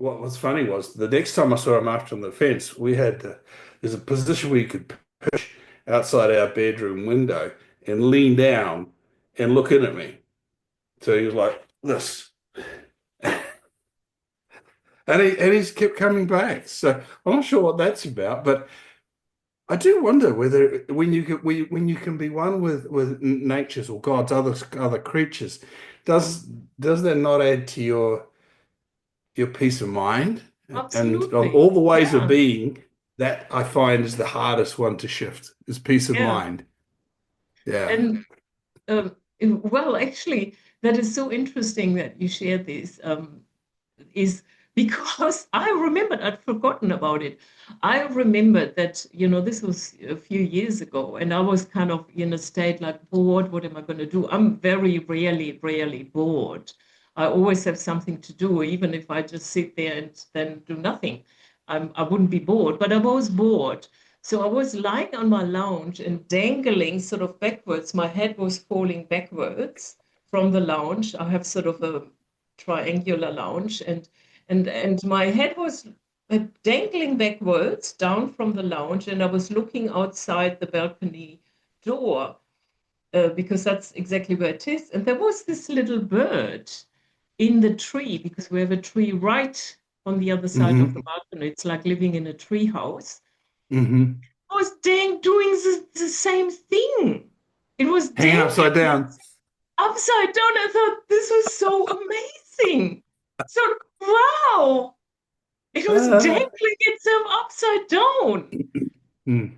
what was funny was the next time I saw him after on the fence, we had there's a position where you could push outside our bedroom window and lean down and look in at me. So he was like this, and he's kept coming back. So I'm not sure what that's about, but I do wonder whether when you can be one with nature's or God's other creatures, does does that not add to your peace of mind? And of Absolutely. all the ways of Yeah. being, that I find is the hardest one to shift is peace of Yeah. mind. Yeah. And um, well, actually, that is so interesting that you shared this. Is because I remembered, I'd forgotten about it. I remembered that, this was a few years ago, and I was kind of in a state like bored. What am I going to do? I'm very rarely bored. I always have something to do, even if I just sit there and then do nothing. I wouldn't be bored, but I was bored. So I was lying on my lounge and dangling sort of backwards. My head was falling backwards from the lounge. I have sort of a triangular lounge, and my head was dangling backwards down from the lounge, and I was looking outside the balcony door, because that's exactly where it is. And there was this little bird in the tree, because we have a tree right on the other side of the Hmm. balcony. It's like living in a tree house. Hmm. I was doing the same thing. It was Hanging dangling upside down. upside down. I thought this was so amazing. So, wow, it was Uh, dangling itself upside down. mm,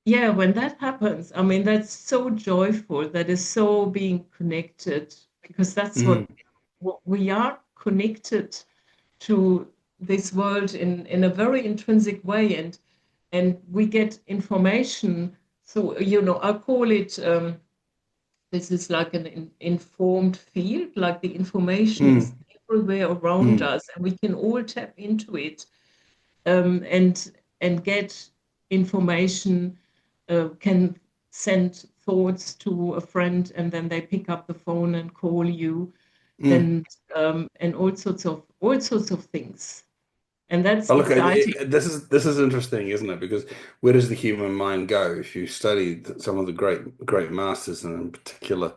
Yeah, when that happens, I mean, that's so joyful. That is so being connected, because that's mm. what we are connected to this world in a very intrinsic way, and we get information. So, I call it, this is like an informed field, like the information is Mm. everywhere around Mm. us, and we can all tap into it, and get information, can send thoughts to a friend, and then they pick up the phone and call you, Mm. and all sorts of things, and that's But look, exciting. this is interesting, isn't it? Because where does the human mind go? If you study some of the great masters, and in particular,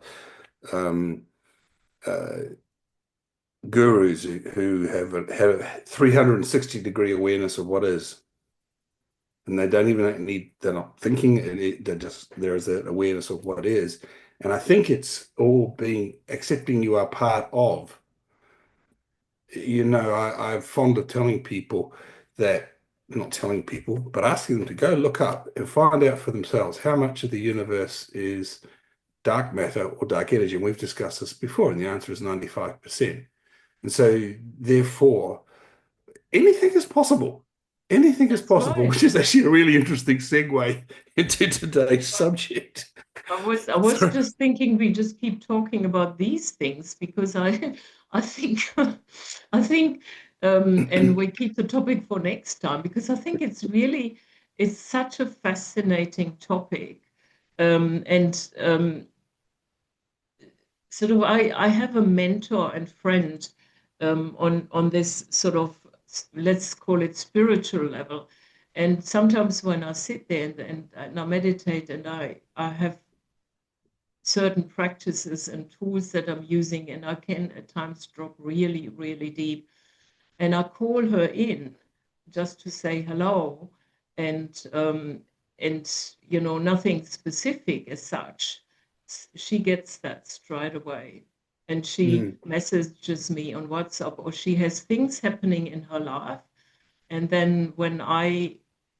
um, uh, gurus who have a 360-degree awareness of what is, and they don't even need, they're not thinking, they're just, there is an awareness of what is. And I think it's all being accepting you are part of. I'm fond of telling people that, not telling people, but asking them to go look up and find out for themselves how much of the universe is dark matter or dark energy. And we've discussed this before, and the answer is 95%. And so, therefore, anything is possible. Anything is That's possible, right. which is actually a really interesting segue into today's subject. I was So, just thinking we just keep talking about these things, because I think and we keep the topic for next time, because I think it's such a fascinating topic. And sort of I have a mentor and friend, on this sort of, let's call it, spiritual level. And sometimes when I sit there and I meditate, and I have certain practices and tools that I'm using, and I can at times drop really, really deep. And I call her in just to say hello, and nothing specific as such. She gets that straight away, and she mm, messages me on WhatsApp, or she has things happening in her life, and then when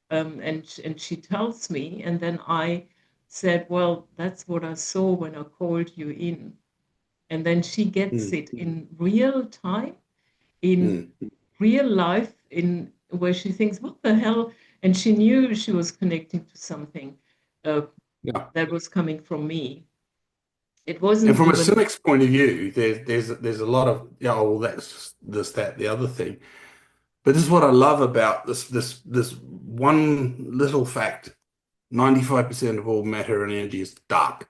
and she tells me, and then I said, well, that's what I saw when I called you in. And then she gets mm, it in real time, in mm. real life, in where she thinks, what the hell? And she knew she was connecting to something, uh, Yeah. that was coming from me. It And wasn't from a even. cynic's point of view, there's a lot of, yeah, oh, well, that's just this, that, the other thing. But this is what I love about this one little fact. 95% of all matter and energy is dark.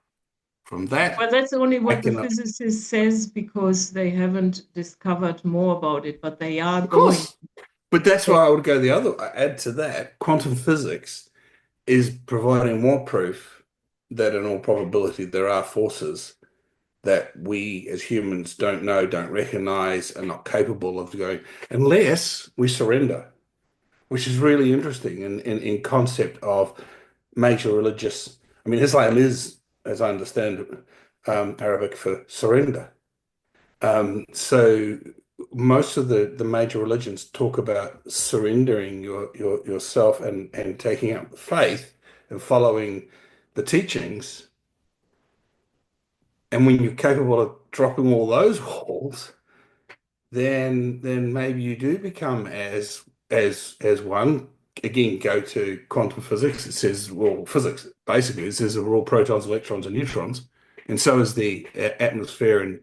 From Well, that, that's only I what the can, physicist says, because they haven't discovered more about it, but they are of going course, But that's They- why I would go the other, add to that, quantum physics is providing more proof that in all probability there are forces that we as humans don't know, don't recognize, are not capable of going unless we surrender, which is really interesting in concept of major religious. I mean, Islam is, as I understand it, Arabic for surrender. So most of the major religions talk about surrendering yourself and taking up the faith and following the teachings. And when you're capable of dropping all those walls, then maybe you do become as one. Again, go to quantum physics. It says, well, physics basically it says we're all protons, electrons, and neutrons, and so is the atmosphere and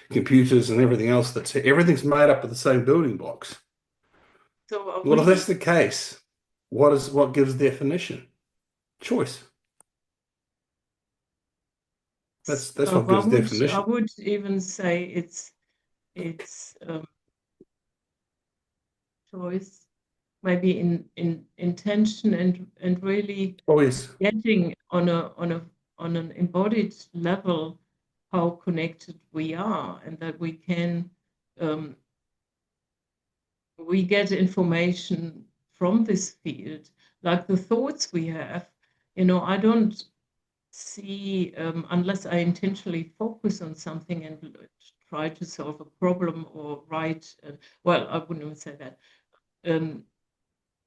computers and everything else. Everything's made up of the same building blocks. So are Well, if that's we? the case, what gives definition? Choice. That's what gives I definition. would even say it's choice, maybe in intention and really Oh yes. getting on an embodied level how connected we are, and that um, we get information from this field, like the thoughts we have. I don't see, unless I intentionally focus on something and try to solve a problem or write, well, I wouldn't even say that. Um,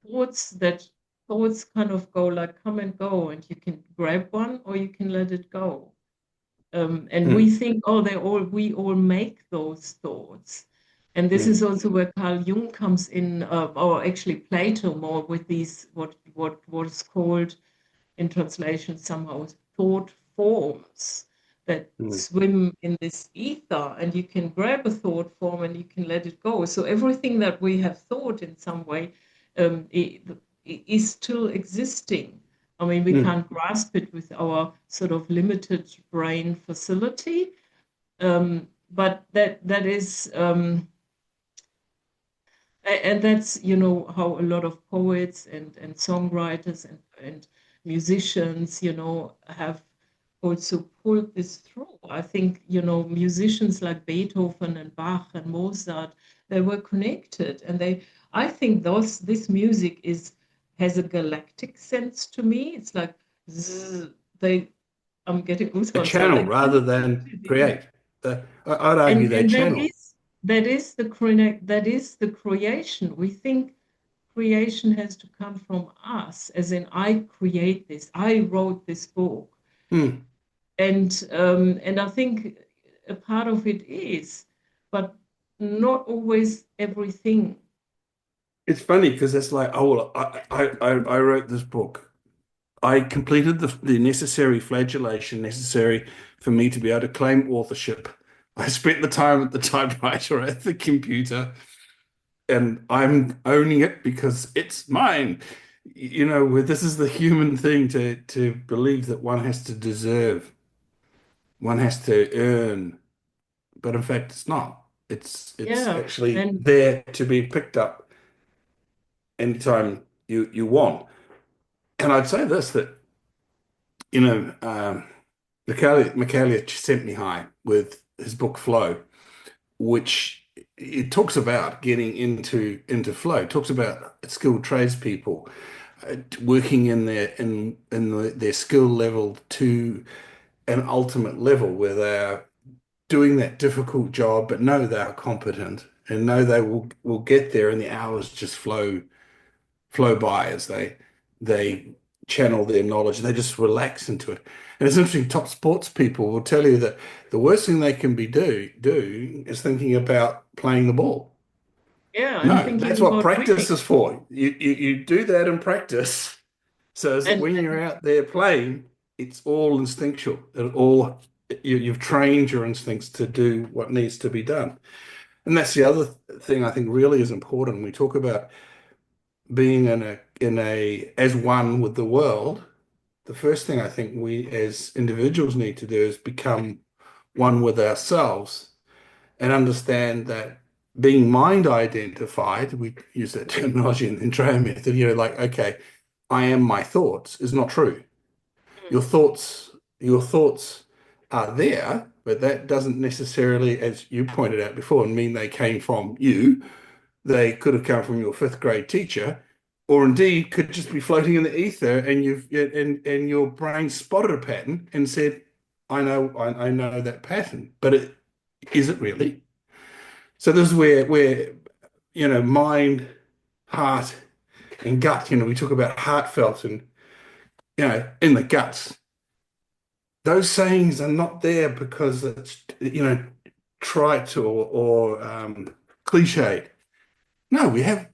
thoughts that thoughts kind of go like come and go, and you can grab one or you can let it go. And we Mm, think, oh, we all make those thoughts. And this mm, is also where Carl Jung comes in, or actually Plato more with these what is called in translation somehow thought forms that mm, swim in this ether, and you can grab a thought form and you can let it go. So everything that we have thought in some way is still existing. I mean, we mm. can't grasp it with our sort of limited brain facility, but that is and that's how a lot of poets and songwriters and musicians have also pulled this through. I think musicians like Beethoven and Bach and Mozart, they were connected, and I think this music has a galactic sense to me. It's like zzz, they I'm getting A goosebumps now. channel They rather than connected in. create. I'd argue they And channel. that is the creation. We think creation has to come from us, as in I create this, I wrote this book, Hmm. and I think a part of it is, but not always everything. It's funny because it's like, oh, well, I wrote this book. I completed the necessary flagellation necessary for me to be able to claim authorship. I spent the time at the typewriter at the computer, and I'm owning it because it's mine. Where this is the human thing to believe that one has to deserve, one has to earn, but in fact, it's not. It's Yeah, actually and there to be picked up anytime you want. And I'd say this that you know Michaelia sent me high with his book Flow, which it talks about getting into flow. It talks about skilled tradespeople working their skill level to an ultimate level where they're doing that difficult job, but know they are competent and know they will get there, and the hours just flow by as they channel their knowledge. They just relax into it. And it's interesting, top sports people will tell you that the worst thing they can be do is thinking about playing the ball. yeah, and No, thinking that's what about practice winning. is for. You do that in practice so as that And when you're out there playing, it's all instinctual. You've trained your instincts to do what needs to be done. And that's the other thing I think really is important. We talk about being in a as one with the world. The first thing I think we as individuals need to do is become one with ourselves and understand that. being mind identified, we use that terminology in the Trail method, like, okay, I am my thoughts is not true. Mm. Your thoughts are there, but that doesn't necessarily, as you pointed out before, mean they came from you. They could have come from your fifth grade teacher, or indeed could just be floating in the ether, and your brain spotted a pattern and said, I know that pattern, but is it really? So this is where mind, heart, and gut. We talk about heartfelt and in the guts. Those sayings are not there because it's trite or cliched. No, we have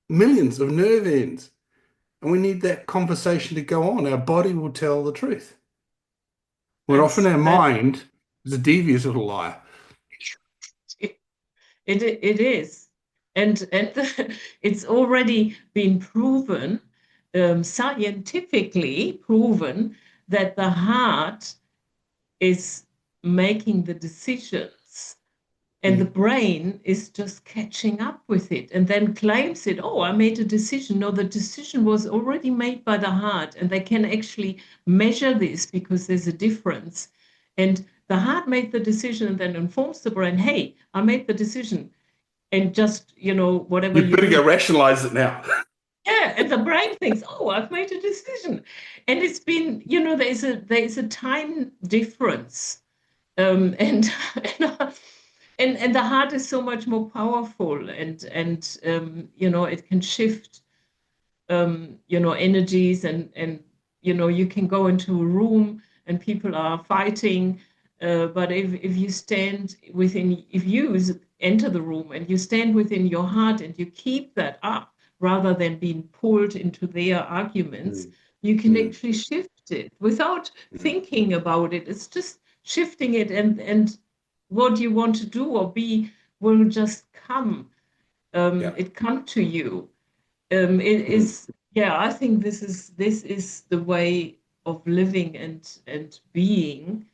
millions of nerve ends, and we need that conversation to go on. Our body will tell the truth. When often That's our that mind is a devious little liar. it is, and it's already been proven, scientifically proven, that the heart is making the decisions and the Mm. brain is just catching up with it and then claims it. Oh, I made a decision. No, the decision was already made by the heart, and they can actually measure this because there's a difference. And the heart made the decision and then informs the brain, hey, I made the decision, and just, whatever You'd you better do. go rationalize it now. Yeah, and the brain thinks, oh, I've made a decision. And it's been, there is a time difference. And and the heart is so much more powerful, and it can shift energies, and you can go into a room and people are fighting, but if you stand within, if you enter the room and you stand within your heart and you keep that up rather than being pulled into their arguments, Mm, you can mm, actually shift it without mm, thinking about it. It's just shifting it, and what you want to do or be will just come. yeah. It come to you. It Mm, is, yeah, I think this is the way of living and being.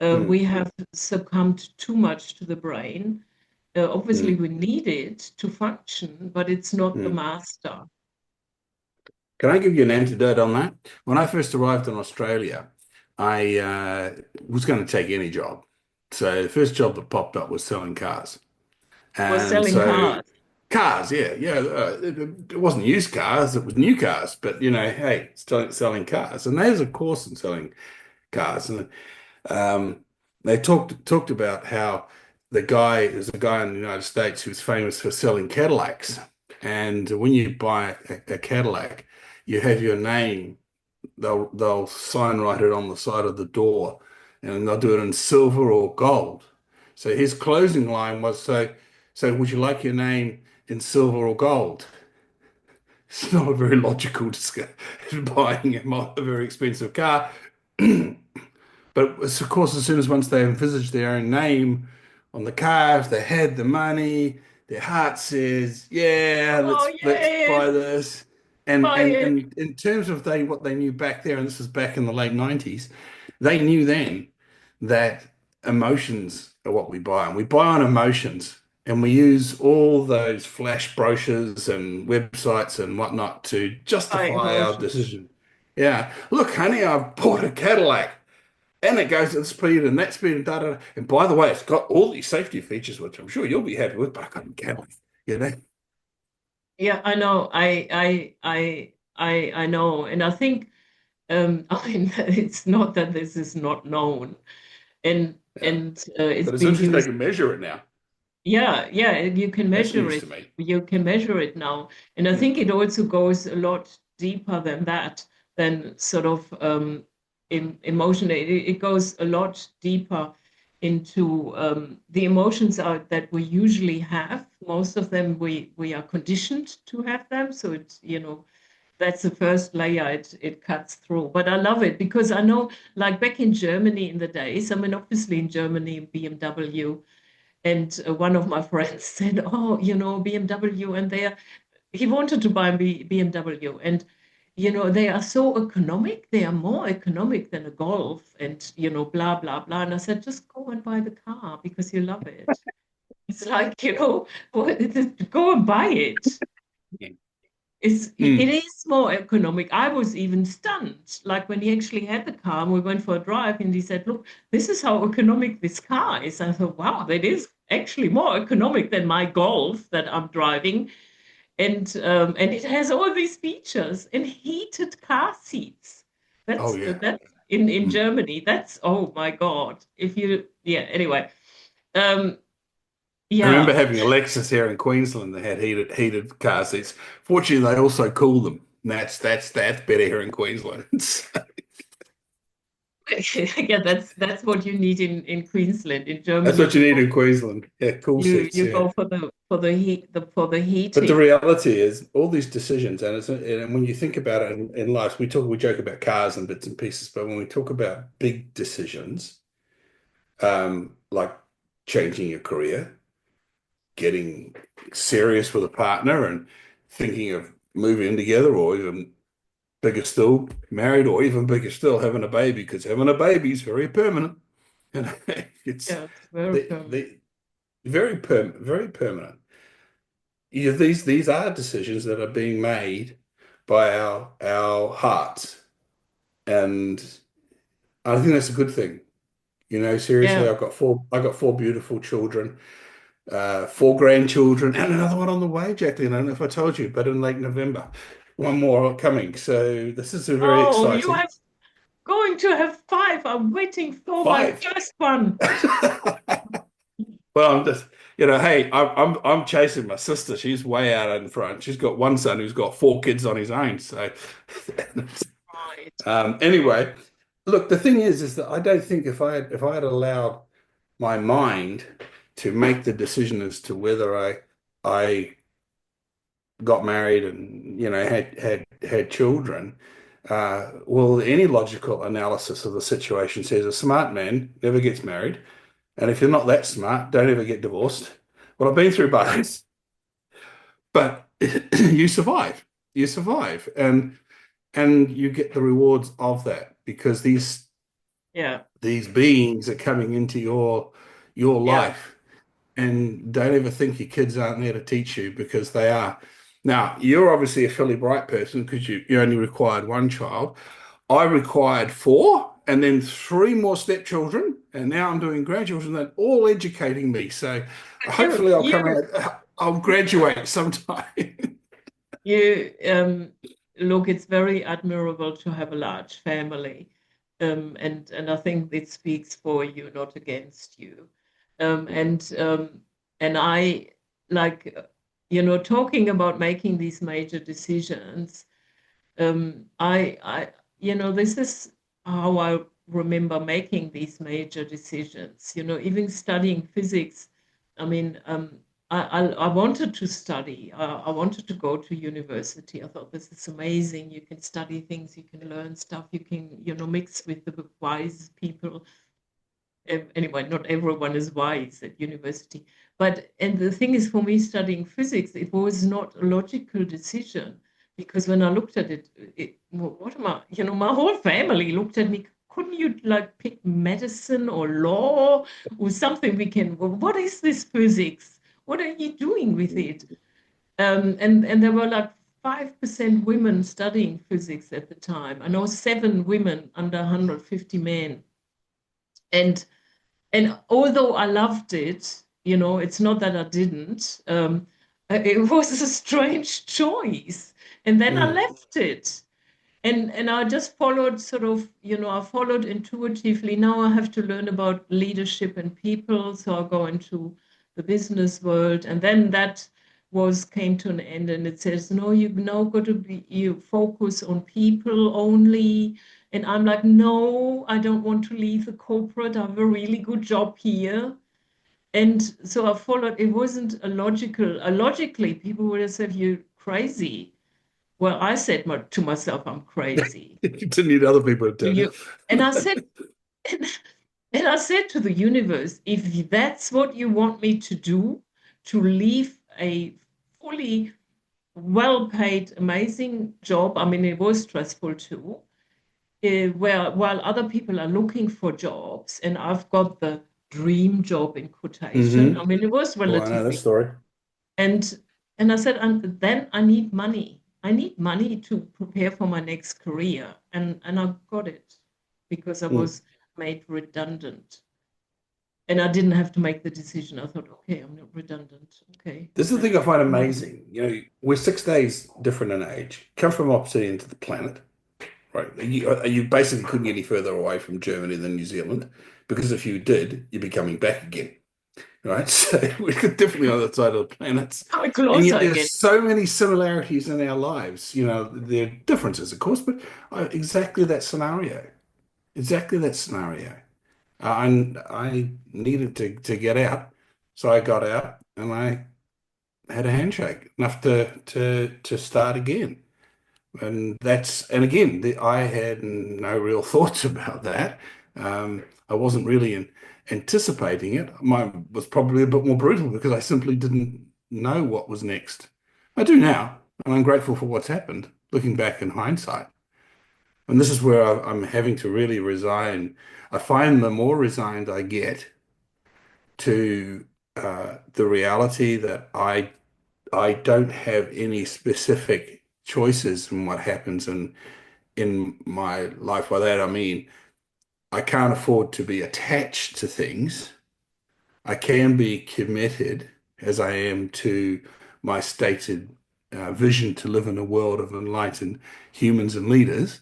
mm, We have succumbed too much to the brain. Obviously, mm, we need it to function, but it's not the mm. master. Can I give you an antidote on that? When I first arrived in Australia, I was going to take any job. So the first job that popped up was selling cars. Was And selling so cars. cars, yeah, yeah. It wasn't used cars, it was new cars. But hey, selling cars. And there's a course in selling cars. And um, they talked about how there's a guy in the United States who's famous for selling Cadillacs. And when you buy a Cadillac, you have your name. They'll sign write it on the side of the door, and they'll do it in silver or gold. So his closing line was, so would you like your name in silver or gold? It's not a very logical buying a very expensive car. But of course, as soon as once they envisage their own name on the car, if they had the money, their heart says, "Yeah, Oh, let's buy yes, this." And buy and it. and in terms of what they knew back there, and this was back in the late 90s, they knew then that emotions are what we buy, and we buy on emotions, and we use all those flash brochures and websites and whatnot to Buy justify our emotions. decision. Yeah, look, honey, I've bought a Cadillac. And it goes at the speed and that speed and da da. And by the way, it's got all these safety features, which I'm sure you'll be happy with, but I couldn't care. You know? Yeah, I know. I know, and I think, I mean, it's not that this is not known, and Yeah. it's But it's been interesting they used. can measure it now. Yeah, yeah, you can That's measure news to it. me. You can measure it now. And I Mm, think it also goes a lot deeper than that, than sort of emotion. It goes a lot deeper into the emotions that we usually have. Most of them we are conditioned to have them. So that's the first layer it cuts through. But I love it because I know, like back in Germany in the days, I mean, obviously in Germany, BMW. And one of my friends said, "Oh, BMW," and he wanted to buy a BMW, and they are so economic. They are more economic than a Golf, and blah blah blah. And I said, "Just go and buy the car because you love it." It's like, go and buy it. Yeah. It Mm. is more economic. I was even stunned. Like when he actually had the car and we went for a drive and he said, look, this is how economic this car is. I thought, wow, that is actually more economic than my Golf that I'm driving. And it has all these features and heated car seats. Oh yeah. That's in Mm. Germany. That's, oh my God. If you, yeah, anyway. Um, I remember yeah. having a Lexus here in Queensland that had heated car seats. Fortunately, they also cool them. And that's better here in Queensland. Yeah, that's what you need in Queensland. In That's Germany, what you need in Queensland. Yeah, cool seats. you Yeah. go for the heat for the But the heating. reality is, all these decisions, and when you think about it in life, we joke about cars and bits and pieces, but when we talk about big decisions, like changing your career, getting serious with a partner, and thinking of moving in together, or even bigger still, married, or even bigger still, having a baby, because having a baby is very permanent. And it's Yeah, it's very permanent. the very permanent. These are decisions that are being made by our hearts, and I think that's a good thing. Seriously, Yeah. I've got four beautiful children, four grandchildren, and another one on the way, Jacqueline. I don't know if I told you, but in late November, one more coming. So this is a very Oh, you exciting have going to have five. I'm waiting for my five. first one. Well, I'm just, hey, I'm chasing my sister. She's way out in front. She's got one son who's got four kids on his own. So, Right. anyway, look, the thing is that I don't think if I had allowed my mind to make the decision as to whether I got married and had children, well, any logical analysis of the situation says a smart man never gets married, and if you're not that smart, don't ever get divorced. Well, I've been through both, but you survive. You survive, and you get the rewards of that because Yeah. these beings are coming into your Yeah. life. And don't ever think your kids aren't there to teach you because they are. Now, you're obviously a fairly bright person because you only required one child. I required four and then three more stepchildren. And now I'm doing grandchildren that all educating me. So You hopefully you I'll graduate sometime. you look, it's very admirable to have a large family. And I think it speaks for you, not against you. Um, and um, and I like talking about making these major decisions. This is how I remember making these major decisions. Even studying physics. I mean, I wanted to study. I wanted to go to university. I thought this is amazing. You can study things, you can learn stuff, you can, mix with the wise people. Anyway, not everyone is wise at university. And the thing is, for me, studying physics, it was not a logical decision because when I looked at it, what am I, my whole family looked at me. Couldn't you like pick medicine or law or something what is this physics? What are you doing with it? And there were like 5% women studying physics at the time. I know 7 women under 150 men. And and although I loved it, it's not that I didn't. It was a strange choice, and then I Mm. left it, and I just followed sort of, I followed intuitively. Now I have to learn about leadership and people, so I go into the business world, and then that was came to an end, and it says, no, you now got to be you focus on people only. And I'm like, no, I don't want to leave the corporate. I have a really good job here. And so I followed. It wasn't logically, people would have said, you're crazy. Well, I said to myself, I'm crazy. You need other people to tell you. You, and I said, and, and I said to the universe, if that's what you want me to do, to leave a fully well-paid, amazing job. I mean, it was stressful too, where while other people are looking for jobs, and I've got the dream job in quotation. I Hmm. mean, it was Well, I know that relatively, story. and and I said, and then I need money. I need money to prepare for my next career, and I got it because I Mm. was made redundant, and I didn't have to make the decision. I thought, okay, I'm not redundant. Okay, This is the thing I that's find fine. amazing. We're 6 days different in age, come from opposite ends of the planet, right? You basically couldn't get any further away from Germany than New Zealand, because if you did, you'd be coming back again, right? So we're definitely on the side of the planets. Coming And closer yet there's again. so many similarities in our lives. There are differences, of course, but exactly that scenario. Exactly that scenario. I needed to get out, so I got out and I had a handshake, enough to start again. And again, I had no real thoughts about that. I wasn't really anticipating it. Mine was probably a bit more brutal because I simply didn't know what was next. I do now, and I'm grateful for what's happened, looking back in hindsight. And this is where I'm having to really resign. I find the more resigned I get to the reality that I don't have any specific choices in what happens in my life. By that I mean I can't afford to be attached to things. I can be committed as I am to my stated vision to live in a world of enlightened humans and leaders.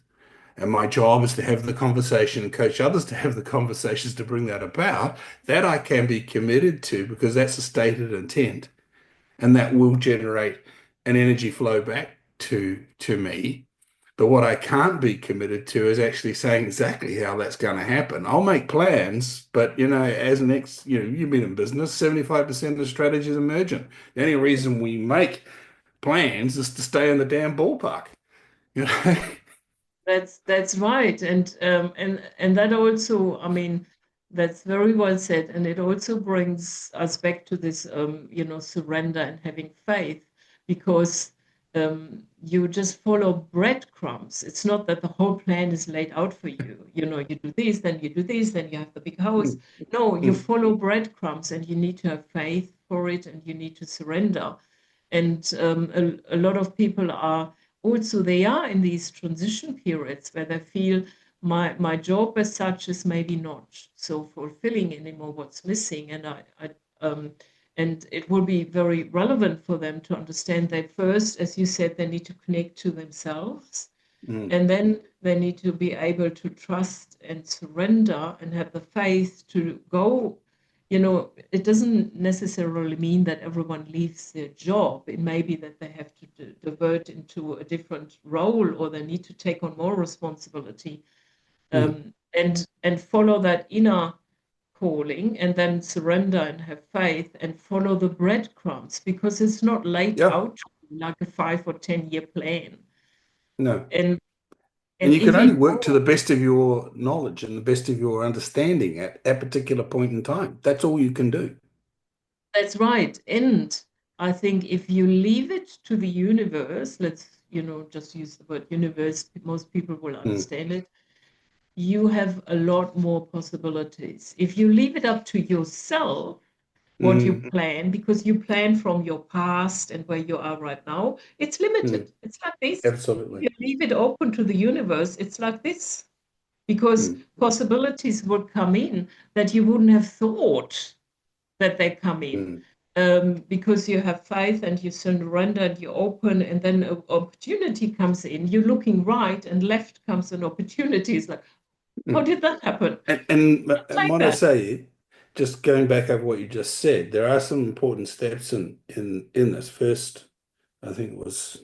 And my job is to have the conversation and coach others to have the conversations to bring that about. That I can be committed to because that's a stated intent, and that will generate an energy flow back to me. But what I can't be committed to is actually saying exactly how that's going to happen. I'll make plans, but as an you've been in business, 75% of the strategy is emergent. The only reason we make plans is to stay in the damn ballpark. You know? That's right, and that also, I mean, that's very well said, and it also brings us back to this, surrender and having faith, because you just follow breadcrumbs. It's not that the whole plan is laid out for you. You do this, then you do this, then you have the big house. Mm, No, you mm, follow breadcrumbs, and you need to have faith for it, and you need to surrender. And a lot of people are also they are in these transition periods where they feel my job as such is maybe not so fulfilling anymore. What's missing, um, and it will be very relevant for them to understand that first, as you said, they need to connect to themselves, mm. and then they need to be able to trust and surrender and have the faith to go. It doesn't necessarily mean that everyone leaves their job. It may be that they have to divert into a different role, or they need to take on more responsibility, Mm. and follow that inner calling, and then surrender and have faith and follow the breadcrumbs, because it's not laid Yeah, out like a 5 or 10 year plan. no. And And and you can if you only work to don't, the best of your knowledge and the best of your understanding at a particular point in time. That's all you can do. that's right. And I think if you leave it to the universe, let's, just use the word universe, most people will Mm, understand it. You have a lot more possibilities. If you leave it up to yourself, what you mm, plan, because you plan from your past and where you are right now, it's mm. limited. It's like this. If Absolutely. you leave it open to the universe, it's like this, because Mm, possibilities would come in that you wouldn't have thought that they come in, mm, because you have faith and you surrender and you open, and then an opportunity comes in. You're looking right and left comes an opportunity. It's like, how mm. did that happen? And Like might I that. say, just going back over what you just said, there are some important steps in this. First, I think it was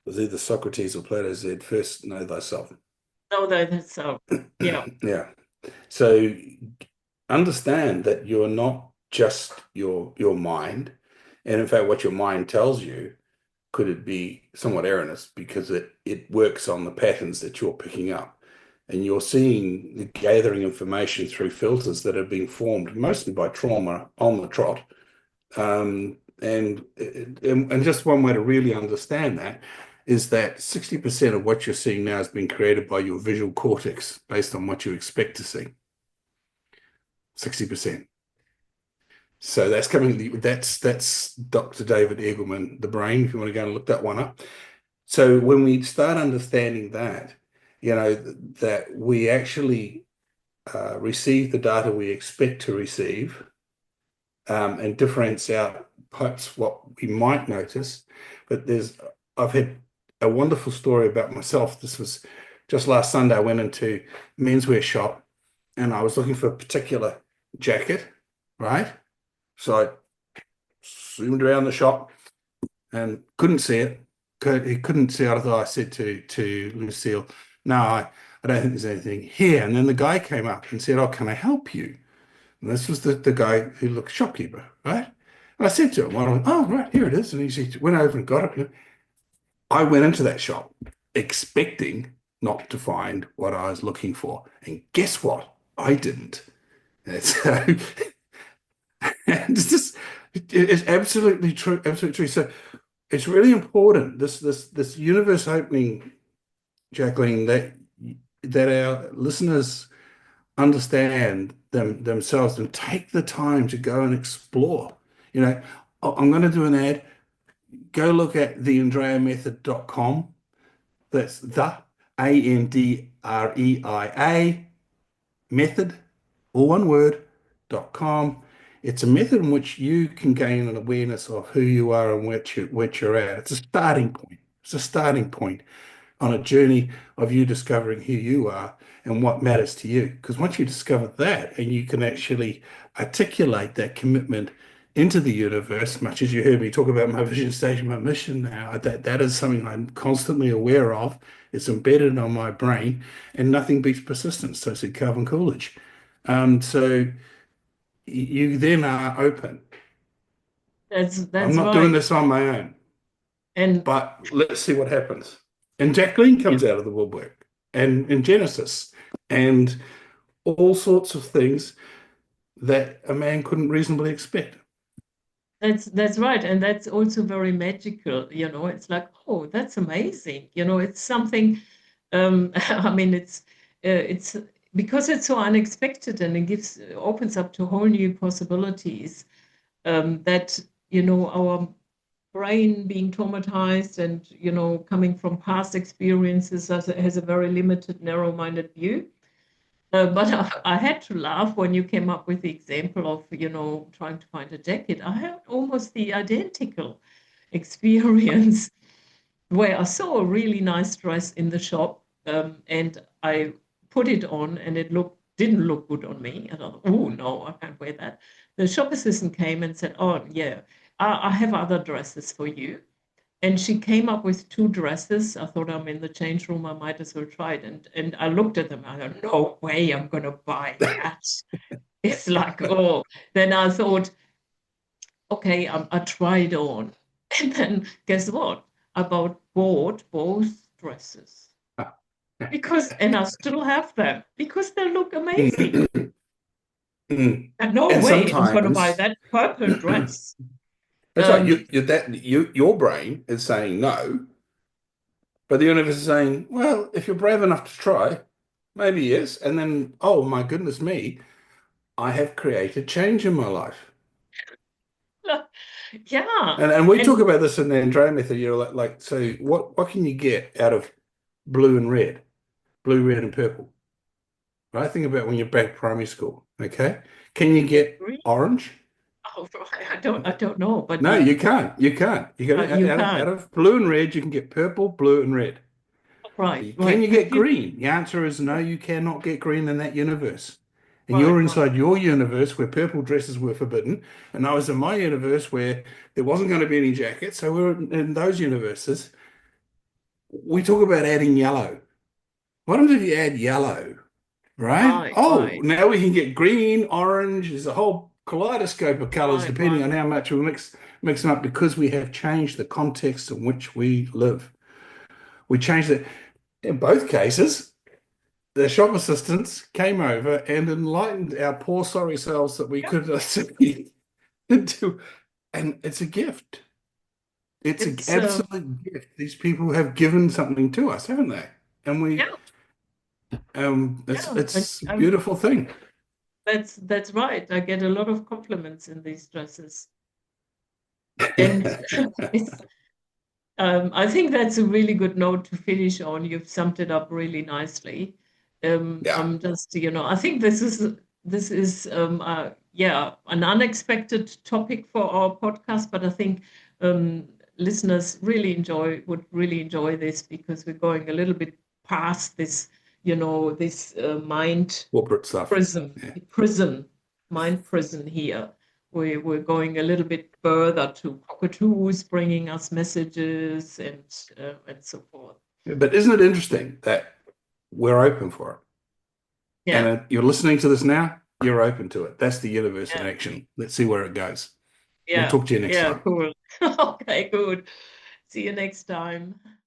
either Socrates or Plato said, first know thyself. No, that's so. Yeah, Yeah. So understand that you're not just your mind. And in fact, what your mind tells you could it be somewhat erroneous because it works on the patterns that you're picking up. And you're seeing the gathering information through filters that have been formed mostly by trauma on the trot. And just one way to really understand that is that 60% of what you're seeing now has been created by your visual cortex based on what you expect to see. 60%. So that's Dr. David Eagleman, The Brain, if you want to go and look that one up. So when we start understanding that, that we actually receive the data we expect to receive, and differentiate out perhaps what we might notice. But I've had a wonderful story about myself. This was just last Sunday. I went into a menswear shop and I was looking for a particular jacket, right? So I zoomed around the shop and couldn't see it. He couldn't see it. I said to Lucille, "No, I don't think there's anything here." And then the guy came up and said, "Oh, can I help you?" And this was the guy who looked shopkeeper, right? And I said to him, well, "Oh, right, here it is." And he went over and got it. I went into that shop expecting not to find what I was looking for. And guess what? I didn't. And so and it's absolutely true, absolutely true. So it's really important, this universe opening, Jacqueline, that our listeners understand themselves and take the time to go and explore. I'm going to do an ad. Go look at theandreamethod.com. That's the ANDREIA method, all one word, .com. It's a method in which you can gain an awareness of who you are and which you're at. It's a starting point. It's a starting point on a journey of you discovering who you are and what matters to you. Because once you discover that and you can actually articulate that commitment into the universe, much as you heard me talk about my vision station, my mission now, that is something I'm constantly aware of. It's embedded on my brain, and nothing beats persistence. So said Calvin Coolidge. So you then are open. I'm That's not doing right. this on my own, And but let's see what happens. And Jacqueline yeah, comes out of the woodwork, and Genesis, and all sorts of things that a man couldn't reasonably expect. that's right. And that's also very magical, It's like, oh, that's amazing. It's something, I mean, it's because it's so unexpected and it opens up to whole new possibilities, that, our brain being traumatized and, coming from past experiences has a very limited, narrow-minded view. But I had to laugh when you came up with the example of, trying to find a jacket. I had almost the identical experience where I saw a really nice dress in the shop, and I put it on, and it didn't look good on me. And I thought, oh no, I can't wear that. The shop assistant came and said, "Oh yeah, I have other dresses for you." And she came up with two dresses. I thought, I'm in the change room, I might as well try it. And I looked at them. I thought, no way, I'm going to buy that. It's like, oh. Then I thought, okay, I tried on. And then guess what? I bought both dresses and I still have them because they look amazing. And no And way I'm going to buy sometimes that purple dress. that's right. Um, Your brain is saying no, but the universe is saying, well, if you're brave enough to try, maybe yes. And then, oh my goodness me, I have created change in my life. yeah. And we talk And about this in the Andrea method. You're so what can you get out of blue and red, blue, red, and purple? Right? Think about when you're back primary school. Okay. Can you get green. orange? Oh, I don't know, but No, yeah, you can't. You can't. You got you out can. of blue and red, you can get purple, blue, and red. Right, Can right. you Have get you? green? The answer is no, you cannot get green in that universe. And Right, you're right, inside your universe where purple dresses were forbidden. And I was in my universe where there wasn't going to be any jackets. So we're in those universes. We talk about adding yellow. What happens if you add yellow? Right? right, Oh, right, now we can get green, orange. There's a whole kaleidoscope of colors right, depending right. on how much we mix them up because we have changed the context in which we live. We changed it in both cases. The shop assistants came over and enlightened our poor, sorry selves that we Yeah, could see into, and it's a gift. It's an it's absolute gift. These people have given something to us, haven't they? And yeah, it's yeah. And it's a beautiful thing. That's right. I get a lot of compliments in these dresses. And it's, I think that's a really good note to finish on. You've summed it up really nicely. Yeah. I'm just, I think this is yeah, an unexpected topic for our podcast, but I think listeners would really enjoy this because we're going a little bit past this, this mind Corporate stuff. prison, Yeah. prison, mind prison here. We're going a little bit further to cockatoos bringing us messages and so forth. But isn't it interesting that we're open for it? And Yeah, you're listening to this now, you're open to it. That's the universe in yeah, action. Let's see where it goes. We'll yeah, talk to you next yeah, time. cool. Okay, good. See you next time.